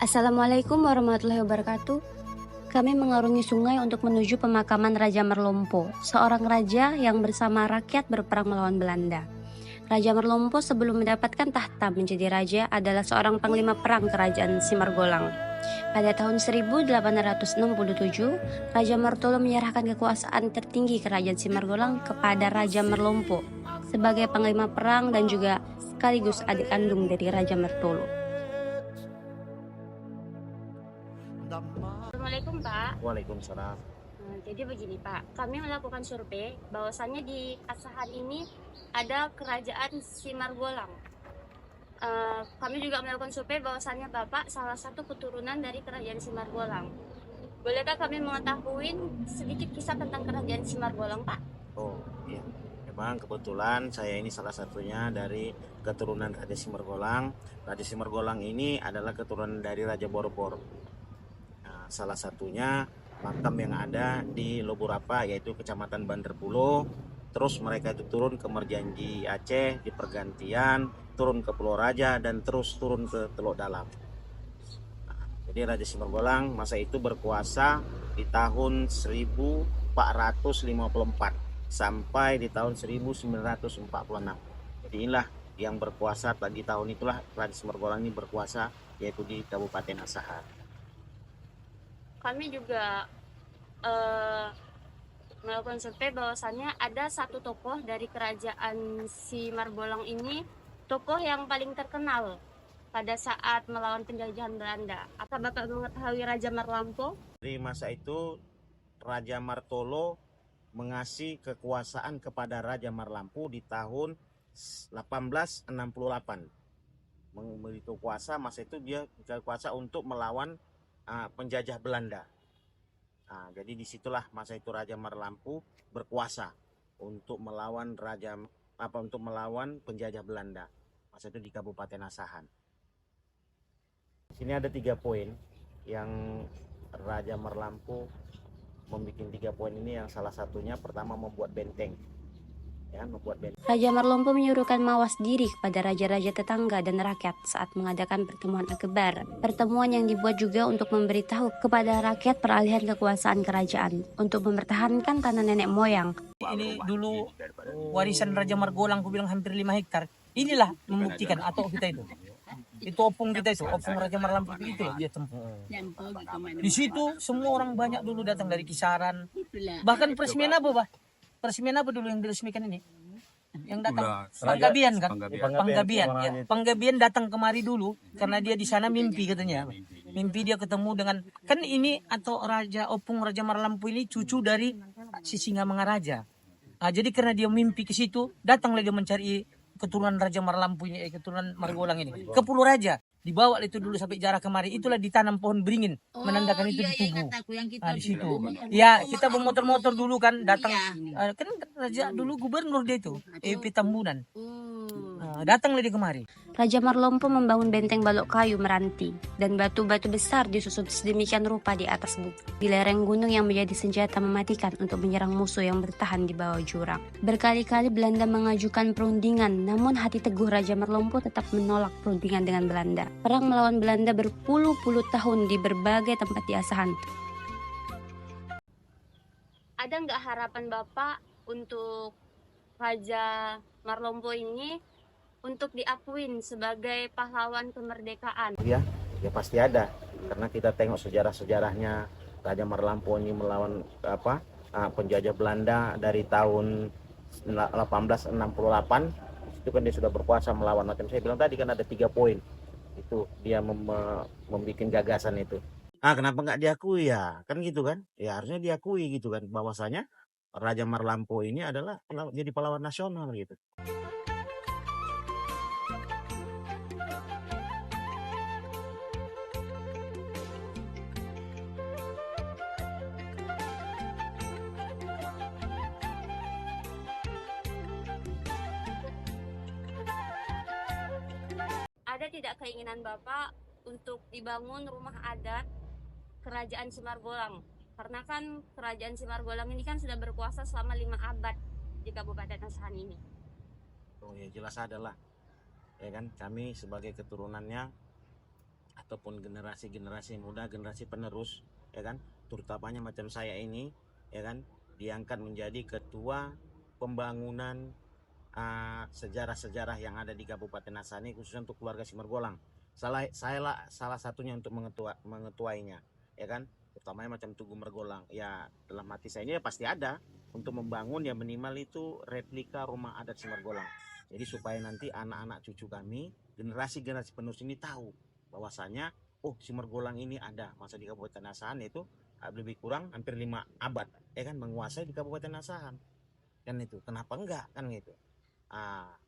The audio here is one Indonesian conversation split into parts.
Assalamualaikum warahmatullahi wabarakatuh. Kami mengarungi sungai untuk menuju pemakaman Raja Merlompo, seorang raja yang bersama rakyat berperang melawan Belanda. Raja Merlompo sebelum mendapatkan tahta menjadi raja adalah seorang panglima perang kerajaan Simargolang. Pada tahun 1867, Raja Martolo menyerahkan kekuasaan tertinggi kerajaan Simargolang kepada Raja Merlompo sebagai panglima perang dan juga sekaligus adik kandung dari Raja Martolo. Assalamualaikum Pak. Waalaikumsalam. Jadi begini Pak, kami melakukan survei bahwasannya di Asahan ini ada kerajaan Simargolang. Kami juga melakukan survei bahwasannya Bapak salah satu keturunan dari kerajaan Simargolang. Bolehkah kami mengetahui sedikit kisah tentang kerajaan Simargolang Pak? Oh iya, memang kebetulan saya ini salah satunya dari keturunan Raja Simargolang. Raja Simargolang ini adalah keturunan dari Raja Bor-Bor. Salah satunya makam yang ada di Loburapa, yaitu Kecamatan Bandarpulo. Terus mereka itu turun ke Merjanji Aceh, di pergantian turun ke Pulau Raja, dan terus turun ke Teluk Dalam. Jadi Raja Simargolang masa itu berkuasa di tahun 1454 sampai di tahun 1946. Jadi inilah yang berkuasa di tahun itulah Raja Simargolang ini berkuasa, yaitu di Kabupaten Asahan. Kami juga melakukan survei bahwasannya ada satu tokoh dari kerajaan Simargolang ini, tokoh yang paling terkenal pada saat melawan penjajahan Belanda. Apa Bapak mengetahui Raja Marlampo? Di masa itu Raja Martolo mengasih kekuasaan kepada Raja Marlampu di tahun 1868. Memberi kuasa, masa itu dia kuasa untuk melawan penjajah Belanda. Jadi disitulah masa itu Raja Marlampu berkuasa untuk melawan penjajah Belanda. Masa itu di Kabupaten Asahan. Di sini ada 3 poin yang Raja Marlampu membuat 3 poin ini, yang salah satunya pertama membuat benteng. Raja Marlompo menyuruhkan mawas diri kepada raja-raja tetangga dan rakyat saat mengadakan pertemuan akbar. Pertemuan yang dibuat juga untuk memberitahu kepada rakyat peralihan kekuasaan kerajaan untuk mempertahankan tanah nenek moyang. Ini dulu warisan Raja Margolang, aku bilang hampir 5 hektar. Inilah membuktikan atau kita itu. Itu opung kita itu, opung Raja Marlampu itu dia tempuh. Di situ semua orang banyak dulu datang dari Kisaran. Bahkan Presiden apa, Presiden apa dulu yang diresmikan ini? Yang datang Panggabian kan? Panggabian. Ya. Panggabian datang kemari dulu karena dia di sana mimpi katanya. Mimpi dia ketemu dengan, kan ini atau Raja Opung Raja Marlampu ini cucu dari Sisingamangaraja. Jadi karena dia mimpi ke situ, datanglah dia mencari keturunan Raja Marlampu ini, keturunan Margolang ini ke Pulau Raja. Dibawa itu dulu sampai jarak kemari, itulah ditanam pohon beringin, menandakan itu di tubuh. Di situ. Ya, kita bermotor-motor dulu kan, datang. Kan Raja dulu gubernur dia itu, EP Tambunan. Datanglah dia kemari. Raja Marlompo membangun benteng balok kayu meranti dan batu-batu besar disusun sedemikian rupa di atas bukit, di lereng gunung yang menjadi senjata mematikan untuk menyerang musuh yang bertahan di bawah jurang. Berkali-kali Belanda mengajukan perundingan, namun hati teguh Raja Marlompo tetap menolak perundingan dengan Belanda. Perang melawan Belanda berpuluh-puluh tahun di berbagai tempat di Asahan. Ada nggak harapan Bapak untuk Raja Marlompo ini untuk diakuin sebagai pahlawan kemerdekaan? Ya pasti ada, karena kita tengok sejarah-sejarahnya Raja Marlampu ini melawan penjajah Belanda dari tahun 1868. Itu kan dia sudah berkuasa melawan, macam saya bilang tadi kan ada 3 poin itu dia membuat gagasan itu. Kenapa nggak diakui ya? Kan gitu kan? Ya harusnya diakui gitu kan, bahwasanya Raja Marlampu ini adalah jadi pahlawan nasional gitu. Ada tidak keinginan Bapak untuk dibangun rumah adat Kerajaan Simargolang? Karena kan Kerajaan Simargolang ini kan sudah berkuasa selama 5 abad di Kabupaten Asahan ini. Oh ya, jelas adalah. Ya kan, kami sebagai keturunannya ataupun generasi-generasi muda, generasi penerus, ya kan, terutamanya macam saya ini, ya kan, diangkat menjadi ketua pembangunan sejarah-sejarah yang ada di Kabupaten Asani, khususnya untuk keluarga Simergolang. Salah satunya untuk mengetuainya, ya kan, utamanya macam Tugu Mergolang. Ya dalam hati saya ini ya pasti ada untuk membangun ya minimal itu replika rumah adat Simergolang. Jadi supaya nanti anak-anak cucu kami, generasi-generasi penerus ini tahu bahwasanya Simergolang ini ada masa di Kabupaten Asahan, itu lebih kurang hampir 5 abad, ya kan, menguasai di Kabupaten Asahan. Kan itu, kenapa enggak kan gitu.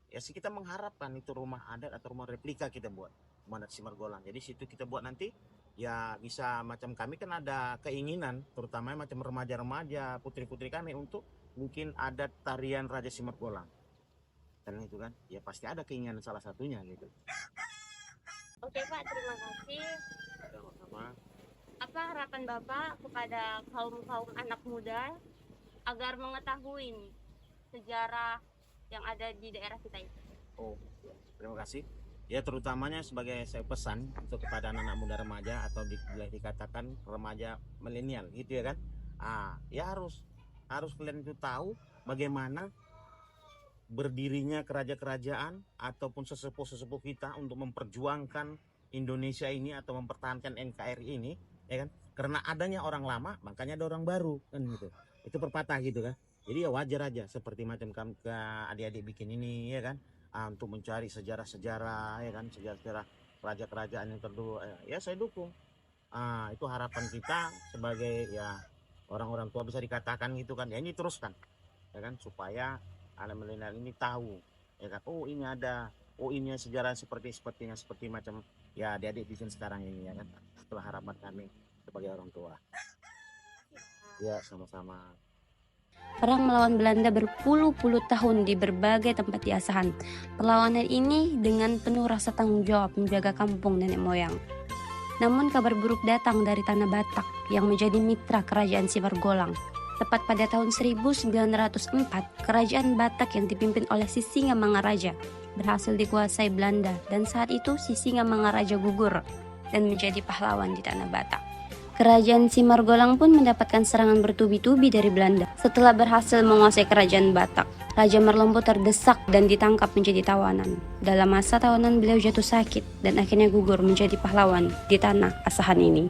Ya sih kita mengharapkan itu rumah adat atau rumah replika kita buat rumah adat Simergolang. Jadi situ kita buat nanti ya bisa macam kami kan ada keinginan terutama macam remaja-remaja, putri-putri kami untuk mungkin adat tarian Raja Simergolang. Dan itu kan ya pasti ada keinginan salah satunya gitu. Oke Pak, terima kasih. Sama-sama. Apa harapan Bapak kepada kaum anak muda agar mengetahui nih, sejarah yang ada di daerah kita ini? Terima kasih. Ya terutamanya sebagai saya pesan untuk kepada anak-anak muda remaja atau boleh dikatakan remaja milenial gitu ya kan. Ya harus kalian itu tahu bagaimana berdirinya kerajaan ataupun sesepuh-sesepuh kita untuk memperjuangkan Indonesia ini atau mempertahankan NKRI ini, ya kan? Karena adanya orang lama, makanya ada orang baru kan gitu. Itu perpatah gitu kan. Jadi ya wajar aja seperti macam kami ke adik-adik bikin ini ya kan, untuk mencari sejarah-sejarah ya kan, sejarah-sejarah raja-kerajaan yang terdahulu, ya saya dukung. Itu harapan kita sebagai ya orang-orang tua bisa dikatakan gitu kan. Ya ini teruskan ya kan, supaya anak milenial ini tahu ya kan, ini ada, ini sejarah seperti macam ya adik-adik bikin sekarang ini ya kan. Itulah harapan kami sebagai orang tua. Ya sama-sama. Perang melawan Belanda berpuluh-puluh tahun di berbagai tempat di Asahan. Perlawanan ini dengan penuh rasa tanggung jawab menjaga kampung nenek moyang. Namun kabar buruk datang dari Tanah Batak yang menjadi mitra kerajaan Simergolang. Tepat pada tahun 1904, kerajaan Batak yang dipimpin oleh Sisingamangaraja berhasil dikuasai Belanda, dan saat itu Sisingamangaraja gugur dan menjadi pahlawan di Tanah Batak. Kerajaan Simergolang pun mendapatkan serangan bertubi-tubi dari Belanda. Setelah berhasil menguasai kerajaan Batak, Raja Merlompo terdesak dan ditangkap menjadi tawanan. Dalam masa tawanan beliau jatuh sakit dan akhirnya gugur menjadi pahlawan di tanah Asahan ini.